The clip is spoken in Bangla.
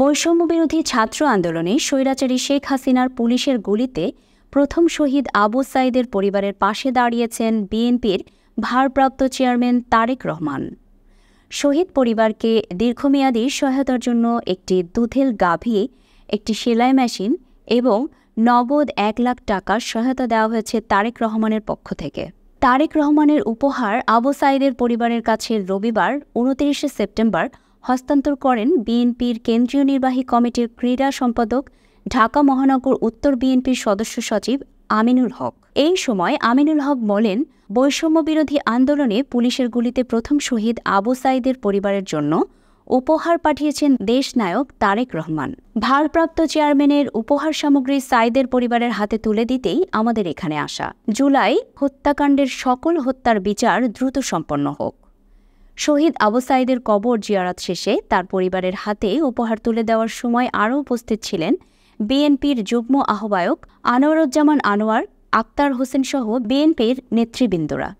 বৈষম্যবিরোধী ছাত্র আন্দোলনে স্বৈরাচারী শেখ হাসিনার পুলিশের গুলিতে প্রথম শহীদ আবু সাঈদের পরিবারের পাশে দাঁড়িয়েছেন বিএনপির ভারপ্রাপ্ত চেয়ারম্যান তারেক রহমান। শহীদ পরিবারকে দীর্ঘমেয়াদী সহায়তার জন্য একটি দুধেল গাভী, একটি সেলাই মেশিন এবং নগদ ১ লাখ টাকার সহায়তা দেওয়া হয়েছে তারেক রহমানের পক্ষ থেকে। তারেক রহমানের উপহার আবু সাঈদের পরিবারের কাছে রবিবার ২৯ সেপ্টেম্বর হস্তান্তর করেন বিএনপির কেন্দ্রীয় নির্বাহী কমিটির ক্রীড়া সম্পাদক, ঢাকা মহানগর উত্তর বিএনপির সদস্য সচিব আমিনুল হক। এই সময় আমিনুল হক বলেন, বৈষম্যবিরোধী আন্দোলনে পুলিশের গুলিতে প্রথম শহীদ আবু সাঈদের পরিবারের জন্য উপহার পাঠিয়েছেন দেশনায়ক তারেক রহমান। ভারপ্রাপ্ত চেয়ারম্যানের উপহার সামগ্রী সাঈদের পরিবারের হাতে তুলে দিতেই আমাদের এখানে আসা। জুলাই হত্যাকাণ্ডের সকল হত্যার বিচার দ্রুত সম্পন্ন হোক। শহীদ আবু সাঈদের কবর জিয়ারত শেষে তার পরিবারের হাতে উপহার তুলে দেওয়ার সময় আরও উপস্থিত ছিলেন বিএনপির যুগ্ম আহ্বায়ক আনোয়ারুজ্জামান আনোয়ার, আক্তার হোসেন সহ বিএনপির নেতৃবৃন্দরা।